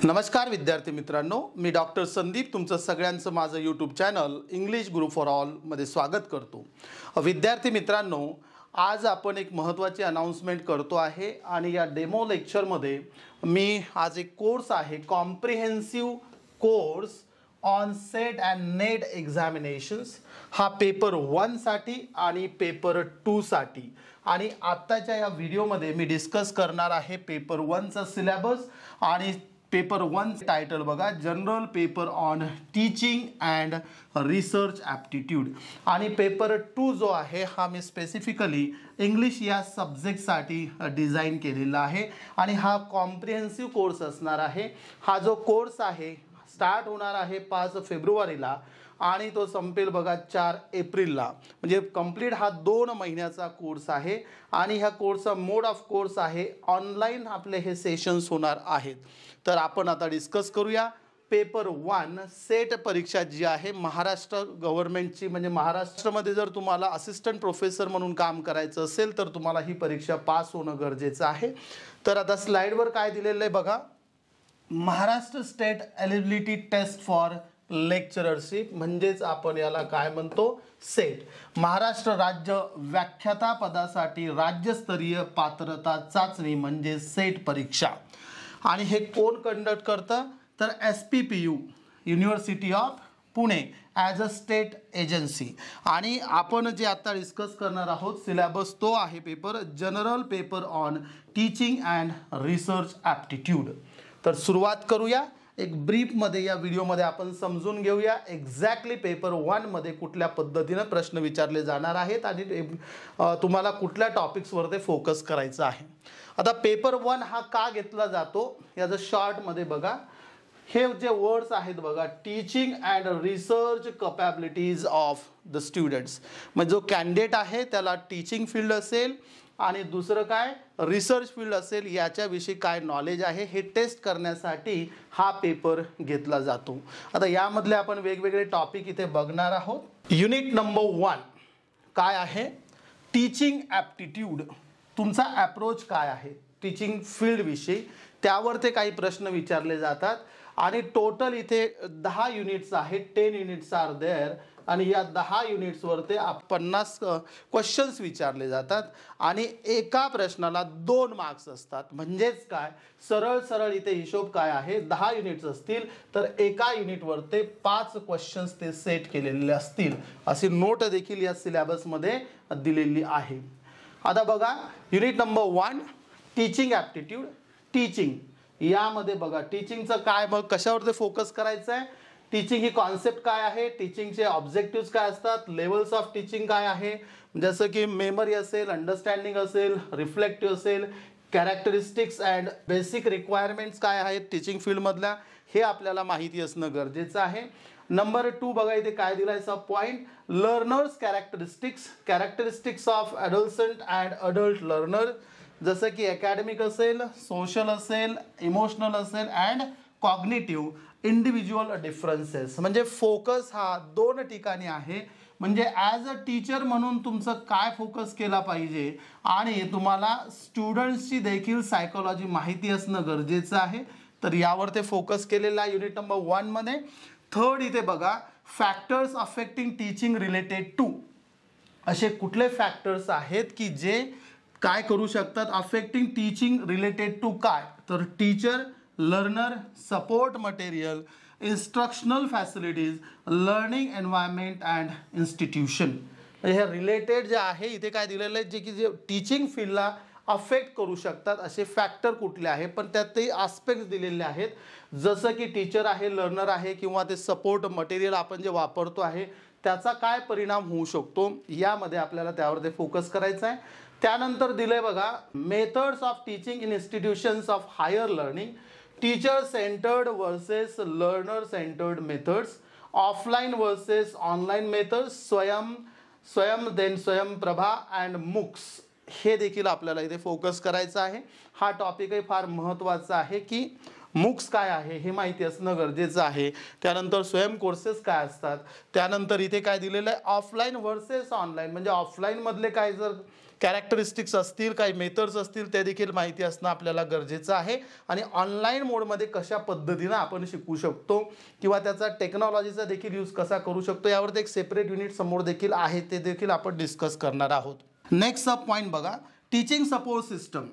नमस्कार विद्यार्थी मित्रांनो, मी डॉक्टर संदीप तुमचं सगळ्यांचं माझं YouTube channel English Guru for all मध्ये स्वागत करतो। विद्यार्थी मित्रांनो, आज आपण एक महत्त्वाची अनाउन्समेंट करतो आहे आणि या डेमो लेक्चरमध्ये मी आज एक कोर्स आहे comprehensive course on set and net examinations, हा पेपर 1 साठी आणि पेपर 2 साठी। आणि आत्ताच्या या व्हिडिओमध्ये मी डिस्कस करणार आहे पेपर 1 चा सिलेबस आणि पेपर 1 टायटल बघा, general paper on teaching and research aptitude. आणि पेपर 2 जो आहे हा मी स्पेसिफिकली इंग्लिश या सब्जेक्टसाठी डिझाईन केलेला आहे आणि हा कॉम्प्रिहेन्सिव्ह कोर्स असणार आहे। हा जो कोर्स आहे स्टार्ट होणार आहे 5 फेब्रुवारीला आणि तो संपेल बघा 4 एप्रिलला, म्हणजे कंप्लीट हा 2 महिन्याचा कोर्स आहे। आणि ह्या कोर्सचा मोड ऑफ कोर्स आहे ऑनलाईन, आपले हे सेशन्स होणार आहेत। तर आपण आता डिस्कस करूया पेपर 1 सेट परीक्षा जी आहे महाराष्ट्र गव्हर्नमेंटची, म्हणजे महाराष्ट्रामध्ये जर तुम्हाला असिस्टंट प्रोफेसर म्हणून काम करायचं असेल तर तुम्हाला ही परीक्षा पास होणं गरजेचं आहे। तर आता स्लाइडवर काय दिलेलं आहे बघा, Maharashtra state eligibility test for lectureship, म्हणजेच आपण याला काय म्हणतो, सेट, महाराष्ट्र राज्य व्याख्याता पदासाठी राज्यस्तरीय पात्रता चाचणी म्हणजे सेट परीक्षा। आणि हे कोण कंडक्ट करतं तर SPPU university of Pune as a state agency. आणि आपण जे आता डिस्कस करणार आहोत सिलेबस तो आहे paper general paper on teaching and research aptitude. तर सुरुवात करूया एक ब्रीफमध्ये, या व्हिडिओमध्ये आपण समजून घेऊया एक्झॅक्टली पेपर 1 मध्ये कुठल्या पद्धतीने प्रश्न विचारले जाणार आहेत आणि तुम्हाला कुठल्या टॉपिक्सवर ते फोकस करायचं आहे। आता पेपर 1 हा का घेतला जातो याचं शॉर्टमध्ये बघा, हे जे वर्ड्स आहेत बघा, teaching and research capabilities of the students, म्हणजे जो कॅन्डिडेट आहे त्याला टीचिंग फील्ड असेल आणि दुसरं काय रिसर्च फील्ड असेल, याच्याविषयी काय नॉलेज आहे हे टेस्ट करण्यासाठी हा पेपर घेतला जातो। आता यामधले आपण वेगवेगळे टॉपिक इथे बघणार आहोत। युनिट नंबर 1 काय आहे, टीचिंग ॲप्टिट्यूड, तुमचा अप्रोच काय आहे टीचिंग फील्ड विषयी, त्यावर ते काही प्रश्न विचारले जातात। आणि टोटल इथे 10 युनिट्स आहेत, 10 युनिट्स आर देअर, आणि या 10 युनिट्सवर ते 50 क्वेश्चन्स विचारले जातात आणि एका प्रश्नाला 2 मार्क्स असतात। म्हणजेच काय, सरळ सरळ इथे हिशोब काय आहे, 10 युनिट्स असतील तर एका युनिटवर ते 5 क्वेश्चन्स ते सेट केलेले असतील, अशी नोट देखील या सिलेबसमध्ये दिलेली आहे। आता बघा unit number 1 teaching aptitude, teaching यामध्ये बघा टीचिंगचं काय, मग कशावर ते फोकस करायचं आहे, टीचिंग ही कॉन्सेप्ट काय आहे, टीचिंगचे ऑब्जेक्टिव्स काय असतात, लेवल्स ऑफ टीचिंग काय आहे, जसं की मेमरी असेल, अंडरस्टँडिंग असेल, रिफ्लेक्टिव्ह असेल, कॅरेक्टरिस्टिक्स अँड बेसिक रिक्वायरमेंट्स काय आहेत टीचिंग फील्डमधल्या, हे आपल्याला माहिती असणं गरजेचं आहे। नंबर 2 बघा इथे काय दिलाय sub point, learners characteristics, characteristics of adolescent and adult learner, जसं की अकॅडमिक असेल, सोशल असेल, इमोशनल असेल अँड कॉग्निटिव्ह इंडिव्हिज्युअल डिफरन्सेस। म्हणजे फोकस हा 2 ठिकाणी आहे, म्हणजे ॲज अ टीचर म्हणून तुमचं काय फोकस केला पाहिजे आणि तुम्हाला स्टुडंट्सची देखील सायकोलॉजी माहिती असणं गरजेचं आहे, तर यावर ते फोकस केलेलं आहे युनिट नंबर 1 मध्ये। थर्ड इथे बघा, factors affecting teaching related to, असे कुठले फॅक्टर्स आहेत की जे काय करू शकतात, अफेक्टिंग टीचिंग रिलेटेड टू काय, तर teacher, learner, support material, instructional facilities, learning environment and institution. हे रिलेटेड जे आहे इथे काय दिलेलं आहे, जे की जे टीचिंग फील्डला अफेक्ट करू शकतात असे फॅक्टर कुठले आहे, पण त्यात ते आस्पेक्ट्स दिलेले आहेत, जसं की टीचर आहे, लर्नर आहे किंवा ते सपोर्ट मटेरियल आपण जे वापरतो आहे त्याचा काय परिणाम होऊ शकतो, यामध्ये आपल्याला त्यावर ते फोकस करायचं आहे। त्यानंतर दिले बघा, methods of teaching in institutions of higher learning, teacher centred versus learner centred methods, offline versus online methods, Swayamprabha and MOOCs, हे देखील आपल्याला इथे फोकस करायचं आहे। हा टॉपिकही फार महत्त्वाचा आहे की मूक्स काय आहे हे माहिती असणं गरजेचं आहे. त्यानंतर स्वयं कोर्सेस काय असतात, त्यानंतर इथे काय दिलेलं आहे ऑफलाईन वर्सेस ऑनलाईन, म्हणजे ऑफलाईनमधले काय जर कॅरेक्टरिस्टिक्स असतील, काही मेथड्स असतील ते देखील माहिती असणं आपल्याला गरजेचं आहे. आणि ऑनलाईन मोडमध्ये कशा पद्धतीनं आपण शिकू शकतो किंवा त्याचा टेक्नॉलॉजीचा देखील यूज कसा करू शकतो यावरती एक सेपरेट युनिट समोर देखील आहे, ते देखील आपण डिस्कस करणार आहोत. नेक्स्ट सब पॉईंट बघा, teaching support system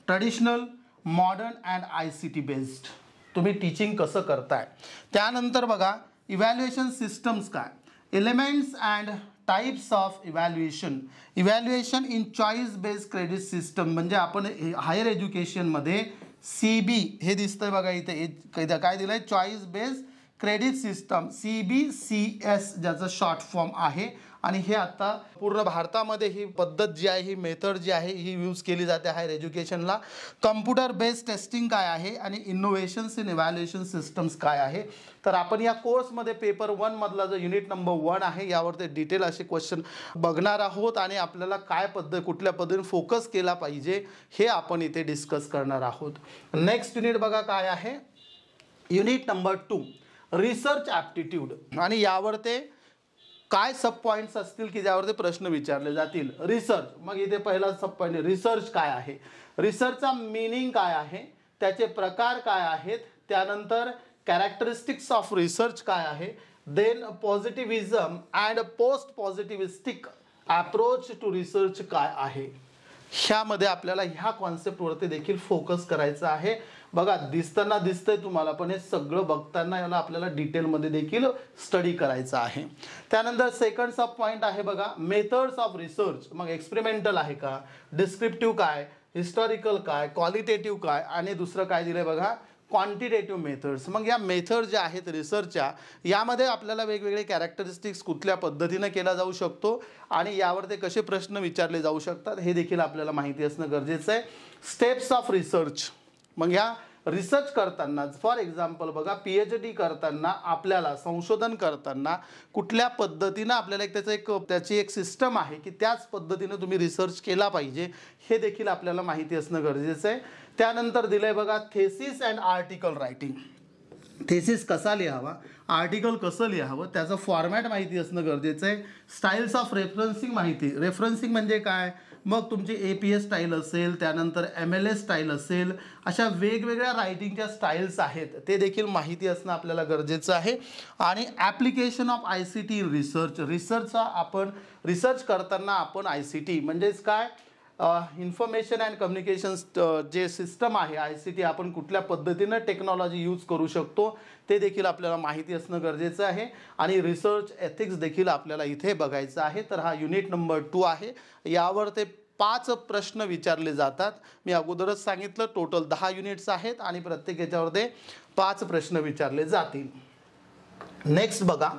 traditional, modern and ICT based. तुम्ही टीचिंग कसं करताय. त्यानंतर बघा इव्हॅल्युएशन सिस्टम्स काय, elements and types of evaluation in choice based credit system. म्हणजे आपण हायर एज्युकेशनमध्ये CB हे दिसतंय बघा इथे काय दिलं आहे, choice based credit system CBCS ज्याचं शॉर्ट फॉर्म आहे. आणि हे आता पूर्ण भारतामध्ये ही पद्धत जी आहे, ही मेथड जी आहे ही यूज केली जाते हायर एज्युकेशनला. कम्प्युटर बेस्ड टेस्टिंग काय आहे आणि इनोव्हेशन्स इन इव्हॅल्युएशन सिस्टम्स काय आहे. तर आपण या कोर्समध्ये पेपर 1 मधला जो युनिट नंबर 1 आहे यावरती डिटेल असे क्वेश्चन बघणार आहोत आणि आपल्याला काय कुठल्या पद्धतीने फोकस केला पाहिजे हे आपण इथे डिस्कस करणार आहोत. नेक्स्ट युनिट बघा काय आहे, युनिट नंबर 2 रिसर्च ॲप्टिट्यूड. आणि यावर ते काय सब पॉईंट्स असतील की ज्यावरती प्रश्न विचारले जातील. रिसर्च, मग इथे पहिला सब पॉईंट रिसर्च काय आहे, रिसर्चचा मीनिंग काय आहे, त्याचे प्रकार काय आहेत, त्यानंतर कॅरेक्टरिस्टिक्स ऑफ रिसर्च काय आहे, then positivism and post positivistic approach to research काय आहे. ह्यामध्ये आपल्याला ह्या कॉन्सेप्टवरती देखील फोकस करायचा आहे. बघा दिसताना दिसतंय तुम्हाला, पण हे सगळं बघताना याला आपल्याला डिटेलमध्ये देखील स्टडी करायचं आहे. त्यानंतर सेकंड सब पॉईंट आहे बघा मेथड्स ऑफ रिसर्च. मग एक्सपेरिमेंटल आहे का, डिस्क्रिप्टिव्ह काय, हिस्टॉरिकल काय, क्वालिटेटिव्ह काय, आणि दुसरं काय दिलंय बघा क्वांटिटेटिव्ह मेथड्स. मग या मेथड ज्या आहेत रिसर्चच्या यामध्ये आपल्याला वेगवेगळे कॅरेक्टरिस्टिक्स कुठल्या पद्धतीनं केला जाऊ शकतो आणि यावर ते कसे प्रश्न विचारले जाऊ शकतात हे देखील आपल्याला माहिती असणं गरजेचं आहे. स्टेप्स ऑफ रिसर्च, मग ह्या रिसर्च करताना फॉर एक्झाम्पल बघा PhD करताना आपल्याला संशोधन करताना कुठल्या पद्धतीनं आपल्याला त्याची एक सिस्टम आहे की त्याच पद्धतीनं तुम्ही रिसर्च केला पाहिजे हे देखील आपल्याला माहिती असणं गरजेचं आहे. त्यानंतर दिलंय बघा thesis and article writing. Thesis कसा लिहावा, आर्टिकल कसं लिहावं त्याचं फॉर्मॅट माहिती असणं गरजेचं आहे. स्टाईल्स ऑफ रेफरन्सिंग माहिती, रेफरन्सिंग म्हणजे काय, मग तुमची APS स्टाईल असेल, त्यानंतर MLS स्टाईल असेल, अशा वेगवेगळ्या रायटिंगच्या स्टाईल्स आहेत ते देखील माहिती असणं आपल्याला गरजेचं आहे. आणि application of ICT in research, रिसर्चचा आपण रिसर्च करताना आपण ICT म्हणजेच काय इन्फॉर्मेशन अँड कम्युनिकेशन जे सिस्टम आहे ICT आपण कुठल्या पद्धतीनं टेक्नॉलॉजी यूज करू शकतो ते देखील आपल्याला माहिती असणं गरजेचं आहे. आणि रिसर्च एथिक्स देखील आपल्याला इथे बघायचं आहे. तर हा युनिट नंबर 2 आहे. यावर ते 5 प्रश्न विचारले जातात. मी अगोदरच सांगितलं टोटल 10 युनिट्स आहेत आणि प्रत्येक याच्यावर ते 5 प्रश्न विचारले जातील. नेक्स्ट बघा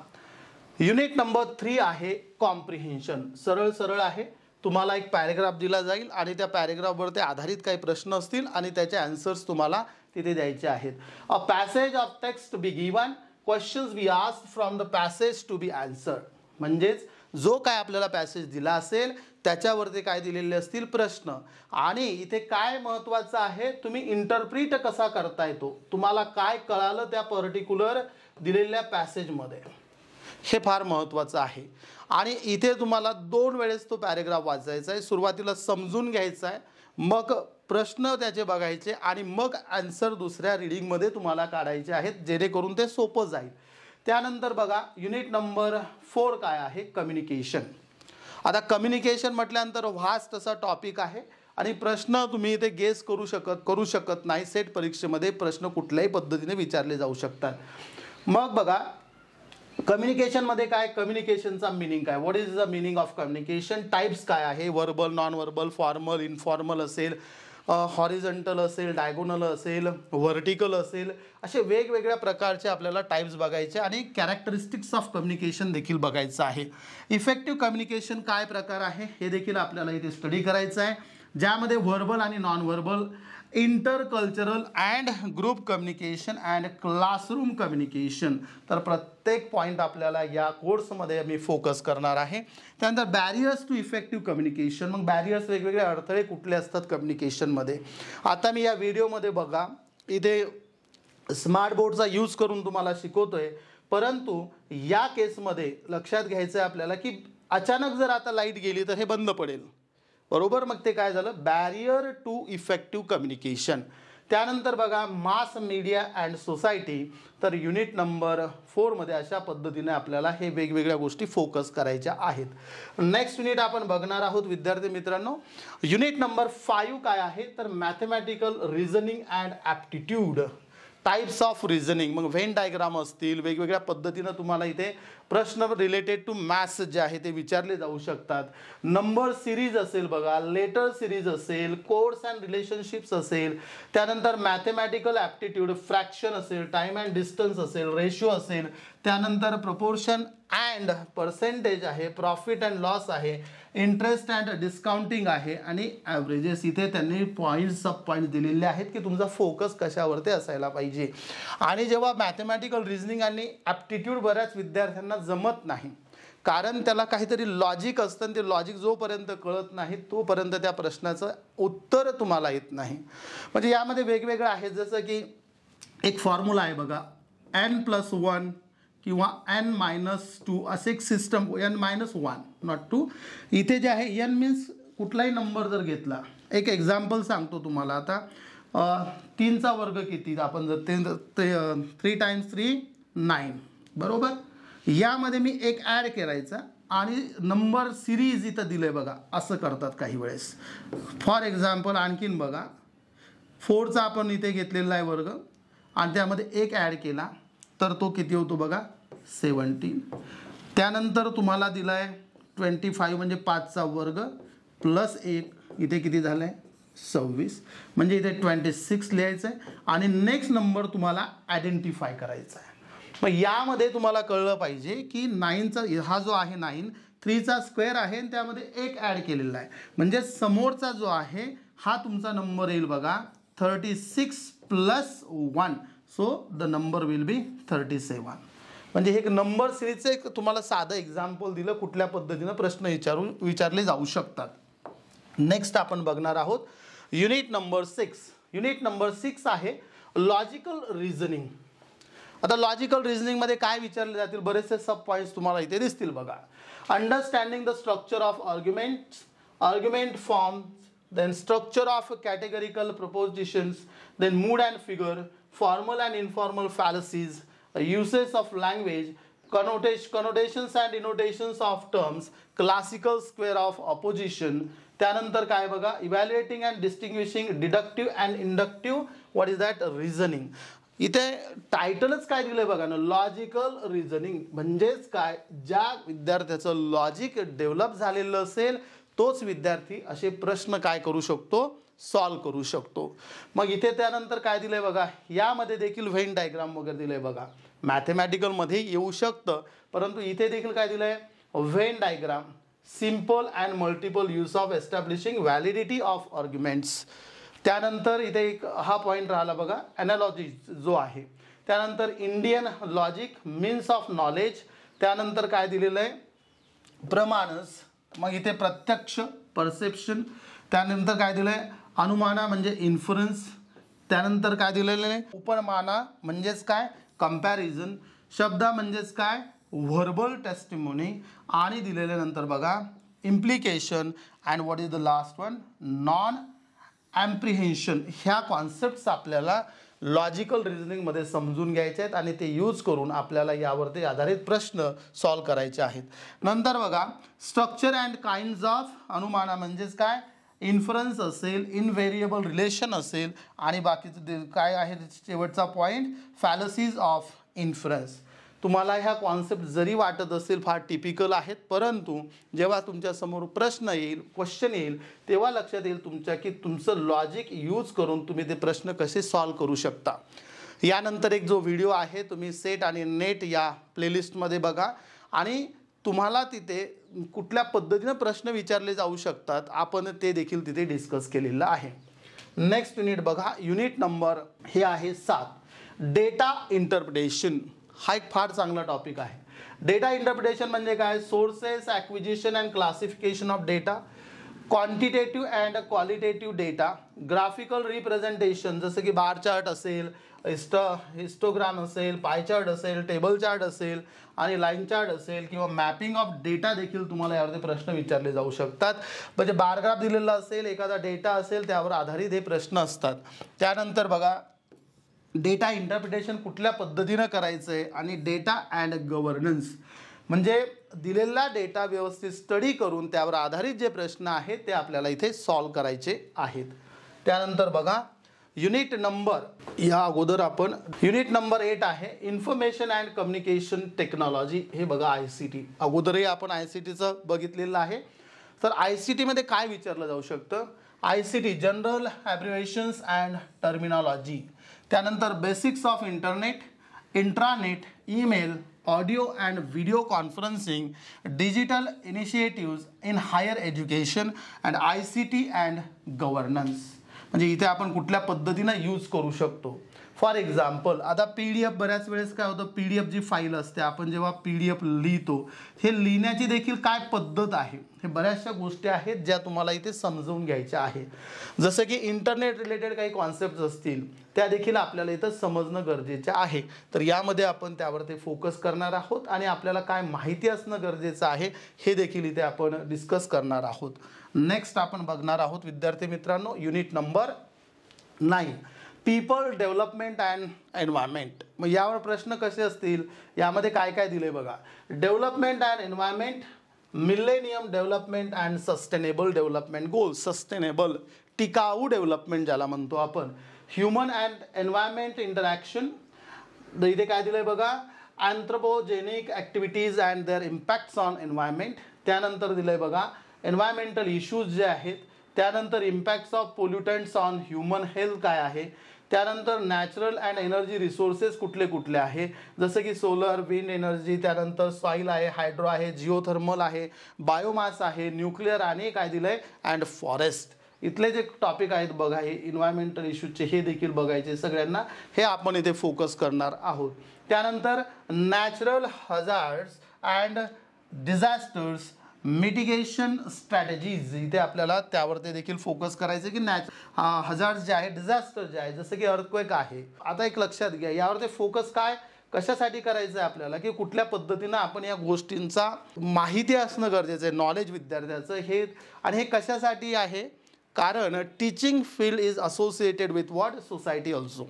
युनिट नंबर 3 आहे कॉम्प्रिहेन्शन. सरळ सरळ आहे, तुम्हाला एक पॅरेग्राफ दिला जाईल आणि त्या पॅरेग्राफवर ते आधारित काही प्रश्न असतील आणि त्याचे आन्सर्स तुम्हाला तिथे द्यायचे आहेत. A passage of text to be given, questions be asked from the passage to be answered. म्हणजेच जो काय आपल्याला पॅसेज दिला असेल त्याच्यावरती काय दिलेले असतील प्रश्न. आणि इथे काय महत्त्वाचं आहे, तुम्ही इंटरप्रिट कसा करताय तो, तुम्हाला काय कळालं त्या पर्टिक्युलर दिलेल्या पॅसेजमध्ये, हे फार महत्त्वाचं आहे. आणि इथे तुम्हाला 2 वेळेस तो पॅरेग्राफ वाचायचा आहे. सुरुवातीला समजून घ्यायचा आहे, मग प्रश्न त्याचे बघायचे आणि मग आन्सर दुसऱ्या रीडिंगमध्ये तुम्हाला काढायचे आहेत जेणेकरून ते सोपं जाईल. त्यानंतर बघा युनिट नंबर 4 काय आहे कम्युनिकेशन. आता कम्युनिकेशन म्हटल्यानंतर व्हास्ट असा टॉपिक आहे आणि प्रश्न तुम्ही इथे गेस करू शकत नाही. सेट परीक्षेमध्ये प्रश्न कुठल्याही पद्धतीने विचारले जाऊ शकतात. मग बघा कम्युनिकेशनमध्ये काय, कम्युनिकेशनचा मिनिंग काय, what is the meaning of communication, types काय आहे, verbal, non verbal, formal, informal असेल, हॉरिझॉन्टल असेल, डायगोनल असेल, व्हर्टिकल असेल, असे वेगवेगळ्या प्रकारचे आपल्याला टाइप्स बघायचे आणि कॅरेक्टरिस्टिक्स ऑफ कम्युनिकेशन देखील बघायचं आहे. इफेक्टिव्ह कम्युनिकेशन काय प्रकार आहे हे देखील आपल्याला इथे स्टडी करायचं आहे, ज्यामध्ये व्हर्बल आणि non verbal, intercultural and group communication and classroom communication. तर प्रत्येक पॉईंट आपल्याला या कोर्समध्ये मी फोकस करणार आहे. त्यानंतर बॅरियर्स टू इफेक्टिव्ह कम्युनिकेशन. मग बॅरियर्स वेगवेगळे अडथळे कुठले असतात कम्युनिकेशनमध्ये. आता मी या व्हिडिओमध्ये बघा इथे स्मार्ट बोर्डचा यूज करून तुम्हाला शिकवतोय, परंतु या केसमध्ये लक्षात घ्यायचं आहे आपल्याला की अचानक जर आता लाईट गेली तर हे बंद पडेल, बरोबर. मग ते काय झालं, बॅरियर टू इफेक्टिव्ह कम्युनिकेशन. त्यानंतर बघा मास मीडिया अँड सोसायटी, तर युनिट नंबर 4 मध्ये अशा पद्धतीने आपल्याला हे वेगवेगळ्या गोष्टी फोकस करायच्या आहेत. नेक्स्ट युनिट आपण बघणार आहोत विद्यार्थी मित्रांनो. युनिट नंबर 5 काय आहे, तर mathematical reasoning and aptitude, types of reasoning. मग व्हेन डायग्राम असतील, वेगवेगळ्या पद्धतीनं तुम्हाला इथे प्रश्न रिलेटेड टू मॅथ्स जे आहे ते विचारले जाऊ शकतात. नंबर सिरीज असेल बघा, लेटर सिरीज असेल, कोड्स अँड रिलेशनशिप्स असेल, त्यानंतर मॅथमॅटिकल ॲप्टिट्यूड, फ्रॅक्शन असेल, टाइम अँड डिस्टन्स असेल, रेशो असेल, त्यानंतर प्रपोर्शन अँड पर्सेंटेज आहे, प्रॉफिट अँड लॉस आहे, इंटरेस्ट अँड डिस्काउंटिंग आहे आणि ॲव्हरेजेस. इथे त्यांनी पॉईंट्स सब पॉईंट्स दिलेले आहेत की तुमचा फोकस कशावरती असायला पाहिजे. आणि जेव्हा मॅथमॅटिकल रिझनिंग आणि ॲप्टिट्यूड बऱ्याच विद्यार्थ्यांना जमत नाही, कारण त्याला काहीतरी लॉजिक असतं आणि ते लॉजिक जोपर्यंत कळत नाही तोपर्यंत त्या प्रश्नाचं उत्तर तुम्हाला येत नाही. म्हणजे यामध्ये वेगवेगळं आहे, जसं की एक फॉर्म्युला आहे बघा, n+1 किंवा n-2 असे एक सिस्टम, n-1 नॉट 2. इथे जे आहे n मीन्स कुठलाही नंबर जर घेतला, एक एक्झाम्पल सांगतो तुम्हाला. आता 3चा वर्ग किती, आपण जर ते 3 × 3 9, बरोबर. यामध्ये मी एक ॲड करायचा आणि नंबर सिरीज इथं दिले बघा, असं करतात काही वेळेस. फॉर एक्झाम्पल आणखीन बघा, 4चा आपण इथे घेतलेला आहे वर्ग आणि त्यामध्ये एक ॲड केला तर तो किती होतो बघा, 17. त्यानंतर तुम्हाला दिला आहे 25 म्हणजे 5चा वर्ग प्लस 1, इथे किती झालं आहे 26, म्हणजे इथे 26 लिहायचं आहे आणि नेक्स्ट नंबर तुम्हाला आयडेंटिफाय करायचा आहे. मग यामध्ये तुम्हाला कळलं पाहिजे की 9चा हा जो आहे 9 3चा स्क्वेअर आहे आणि त्यामध्ये एक ॲड केलेला आहे, म्हणजे समोरचा जो आहे हा तुमचा नंबर येईल बघा 36 + 1, so the number will be 37. म्हणजे हे एक नंबर सिरीजचं एक तुम्हाला साधं एक्झाम्पल दिलं, कुठल्या पद्धतीनं प्रश्न विचारले जाऊ शकतात. नेक्स्ट आपण बघणार आहोत युनिट नंबर 6. युनिट नंबर 6 आहे लॉजिकल रिझनिंग. आता लॉजिकल रिझनिंगमध्ये काय विचारले जातील, बरेचसे सब पॉईंट्स तुम्हाला इथे दिसतील बघा. Understanding the structure of argument form, then structure of categorical propositions, then mood and figure, formal and informal fallacies, uses of language, connotations and denotations of terms, classical square of opposition. त्यानंतर काय बघा, evaluating and distinguishing deductive and inductive, what is that, reasoning. इथे टायटलच काय दिलंय बघा ना, logical reasoning. म्हणजेच काय, ज्या विद्यार्थ्याचं लॉजिक डेव्हलप झालेलं असेल तोच विद्यार्थी असे प्रश्न काय करू शकतो, सॉल्व करू शकतो. मग इथे त्यानंतर काय दिलंय बघा, यामध्ये देखील व्हेन डायग्राम वगैरे दिलंय बघा. मॅथमॅटिकलमध्ये येऊ शकतं, परंतु इथे देखील काय दिलंय, Venn diagram, simple and multiple use of establishing validity of arguments. त्यानंतर इथे एक हा पॉईंट राहिला बघा, ॲनालॉजी जो आहे. त्यानंतर Indian logic, means of knowledge. त्यानंतर काय दिलेलं आहे, प्रमाणस. मग इथे प्रत्यक्ष, परसेप्शन. त्यानंतर काय दिलं आहे, अनुमाना म्हणजे इन्फरन्स. त्यानंतर काय दिलेलं आहे, उपमाना म्हणजेच काय, कंपॅरिझन. शब्दा म्हणजेच काय, व्हर्बल टेस्टिमोनी. आणि दिलेल्यानंतर बघा implication and what is the last one, non apprehension. ह्या कॉन्सेप्ट्स आपल्याला लॉजिकल रिझनिंगमध्ये समजून घ्यायचे आहेत आणि ते यूज करून आपल्याला यावरती आधारित प्रश्न सॉल्व करायचे आहेत. नंतर बघा स्ट्रक्चर अँड काइंड्स ऑफ अनुमाना म्हणजेच काय, इन्फरन्स असेल, इनव्हेरिएबल रिलेशन असेल आणि बाकीचं काय आहे शेवटचा पॉईंट, फॅलसीज ऑफ इन्फरन्स. तुम्हाला ह्या कॉन्सेप्ट जरी वाटत असेल फार टिपिकल आहेत, परंतु जेव्हा तुमच्यासमोर प्रश्न येईल, क्वेश्चन येईल, तेव्हा लक्षात येईल तुमच्या की तुमचं लॉजिक यूज करून तुम्ही ते प्रश्न कसे सॉल्व करू शकता. यानंतर एक जो व्हिडिओ आहे तुम्ही सेट आणि नेट या प्लेलिस्टमध्ये बघा आणि तुम्हाला तिथे कुठल्या पद्धतीने प्रश्न विचारले जाऊ शकतात आपण ते देखील तिथे डिस्कस केलेलं आहे. नेक्स्ट युनिट बघा, युनिट नंबर हे आहे 7, डेटा इंटरप्रिटेशन. हा एक फार चांगला टॉपिक आहे. डेटा इंटरप्रिटेशन म्हणजे काय, sources, acquisition and classification of data, quantitative and qualitative data, graphical representation जसं की बार चार्ट असेल, हिस्टोग्राम असेल, पाय चार्ट असेल, टेबल चार्ट असेल आणि लाईन चार्ट असेल किंवा मॅपिंग ऑफ डेटा देखील तुम्हाला यावरती प्रश्न विचारले जाऊ शकतात. म्हणजे बार ग्राफ दिलेला असेल, एखादा डेटा असेल, त्यावर आधारित हे प्रश्न असतात. त्यानंतर बघा डेटा इंटरप्रिटेशन कुठल्या पद्धतीनं करायचं आहे आणि डेटा अँड गव्हर्नन्स म्हणजे दिलेला डेटा व्यवस्थित स्टडी करून त्यावर आधारित जे प्रश्न आहेत ते आपल्याला इथे सॉल्व करायचे आहेत. त्यानंतर बघा युनिट नंबर, या अगोदर आपण युनिट नंबर 8 आहे इन्फॉर्मेशन अँड कम्युनिकेशन टेक्नॉलॉजी. हे बघा ICT, अगोदरही आपण ICTचं बघितलेलं आहे. तर ICT मध्ये काय विचारलं जाऊ शकतं? ICT general abbreviations and terminology. त्यानंतर basics of internet, intranet, email, audio and video conferencing, digital initiatives in higher education and ICT and governance. म्हणजे इथे आपण कुठल्या पद्धतीनं यूज करू शकतो. फॉर एक्झाम्पल आता PDF बऱ्याच वेळेस काय होतं, PDF जी फाईल असते, आपण जेव्हा PDF लिहितो, हे लिहिण्याची देखील काय पद्धत आहे, हे बऱ्याचशा गोष्टी आहेत ज्या तुम्हाला इथे समजून घ्यायच्या आहे. जसं की इंटरनेट रिलेटेड काही कॉन्सेप्ट असतील त्या देखील आपल्याला इथं समजणं गरजेचं आहे. तर यामध्ये आपण त्यावरती फोकस करणार आहोत आणि आपल्याला काय माहिती असणं गरजेचं आहे हे देखील इथे आपण डिस्कस करणार आहोत. नेक्स्ट आपण बघणार आहोत विद्यार्थी मित्रांनो unit number 9 people development and environment. मग यावर प्रश्न कसे असतील, यामध्ये काय काय दिले बघा. Development and environment, millennium development and sustainable development goals, sustainable टिकाऊ डेव्हलपमेंट ज्याला म्हणतो आपण, ह्युमन अँड एन्व्हायरमेंट इंटरॅक्शन. इथे काय दिलंय बघा, anthropogenic activities and their impacts on environment. त्यानंतर दिलंय बघा एन्व्हायरमेंटल इश्यूज जे आहेत, त्यानंतर impacts of pollutants on human health काय आहे, त्यानंतर नॅचरल अँड एनर्जी रिसोर्सेस कुठले कुठले आहे, जसं की सोलर, विंड एनर्जी, त्यानंतर सॉईल आहे, हायड्रो आहे, जिओथर्मल आहे, बायोमास आहे, न्यूक्लिअर आणि काय दिलंय अँड फॉरेस्ट. इथले जे टॉपिक आहेत बघा हे इन्व्हायरमेंटल इश्यूजचे, हे देखील बघायचे सगळ्यांना, हे आपण इथे फोकस करणार आहोत. त्यानंतर natural hazards and disasters mitigation strategies, इथे आपल्याला त्यावरती देखील फोकस करायचं की हजार्ड्स जे आहे, डिझास्टर जे आहे, जसं की अर्थक्वेक आहे. आता एक लक्षात घ्या, यावरती फोकस काय कशासाठी करायचं आहे आपल्याला, की कुठल्या पद्धतीनं आपण या गोष्टींचा माहिती असणं गरजेचं आहे, नॉलेज विद्यार्थ्याचं हे. आणि हे कशासाठी आहे, कारण teaching field is associated with what society also.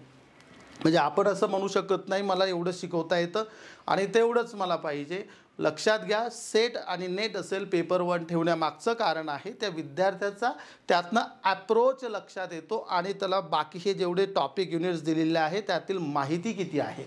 म्हणजे आपण असं म्हणू शकत नाही मला एवढं शिकवता येतं आणि तेवढंच मला पाहिजे. लक्षात घ्या, सेट आणि नेट असेल पेपर 1 ठेवण्यामागचं कारण आहे त्या विद्यार्थ्याचा त्यातनं अप्रोच लक्षात येतो आणि त्याला बाकी हे जेवढे टॉपिक युनिट्स दिलेले आहेत त्यातील माहिती किती आहे.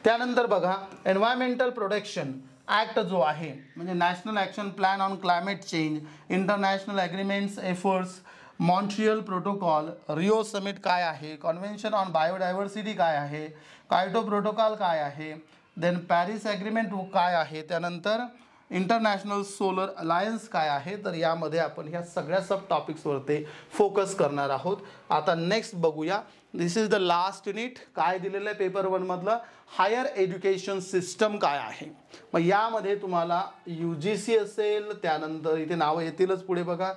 त्यानंतर बघा एन्व्हायरमेंटल प्रोटेक्शन ॲक्ट जो आहे, म्हणजे national action plan on climate change, international agreements efforts, Montreal protocol, Rio summit काय आहे, कन्व्हेन्शन ऑन बायोडायव्हर्सिटी काय आहे, कायटो प्रोटोकॉल काय आहे, देन पॅरिस ॲग्रीमेंट काय आहे, त्यानंतर इंटरनॅशनल सोलर अलायन्स काय आहे. तर यामध्ये आपण ह्या सगळ्या सब टॉपिक्सवरती फोकस करणार आहोत. आता नेक्स्ट बघूया, दिस इज द लास्ट युनिट. काय दिलेलं आहे पेपर 1 मधलं, हायर एज्युकेशन सिस्टम काय आहे. मग यामध्ये तुम्हाला UGC असेल, त्यानंतर इथे नावं येतीलच पुढे बघा,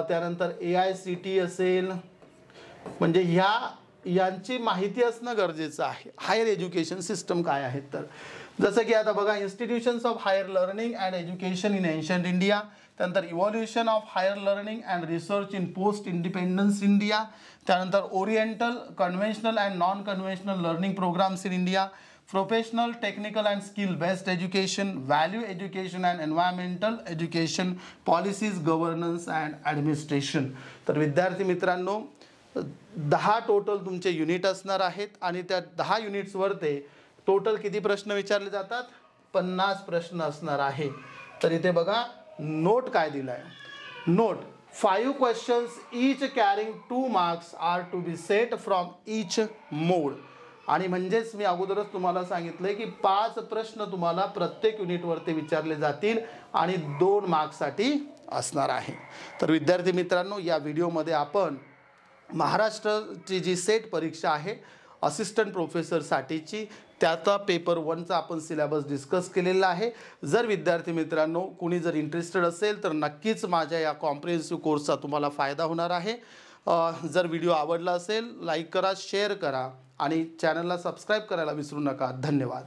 त्यानंतर AICT असेल, म्हणजे यांची माहिती असणं गरजेचं आहे. हायर एज्युकेशन सिस्टम काय आहेत, तर जसं की आता बघा institutions of higher learning and education in ancient India, त्यानंतर evolution of higher learning and research in post independence India, त्यानंतर oriental conventional and non conventional learning programmes in India, professional technical and skill based education, value education and environmental education, policies, governance and administration. तर विद्यार्थी मित्रांनो 10 total तुमचे unit असणार आहेत आणि त्या 10 युनिट्सवरती total किती प्रश्न विचारले जातात, 50 प्रश्न असणार आहे. तर इथे बघा नोट काय दिला आहे, note 5 questions each carrying 2 marks are to be set from each mode. आणि म्हणजेच मी अगोदरच तुम्हाला सांगितलंय की 5 प्रश्न तुम्हाला प्रत्येक युनिटवरती विचारले जातील आणि 2 मार्क्ससाठी असणार आहे. तर विद्यार्थी मित्रांनो या व्हिडिओमध्ये आपण महाराष्ट्राची जी सेट परीक्षा आहे असिस्टंट प्रोफेसरसाठीची त्याचा पेपर 1चा आपण सिलेबस डिस्कस केलेला आहे. जर विद्यार्थी मित्रांनो कुणी जर इंटरेस्टेड असेल तर नक्कीच माझ्या या कॉम्प्रिहेन्सिव्ह कोर्सचा तुम्हाला फायदा होणार आहे. जर व्हिडिओ आवडला असेल लाईक करा, शेअर करा आणि चॅनलला सबस्क्राईब करायला विसरू नका. धन्यवाद.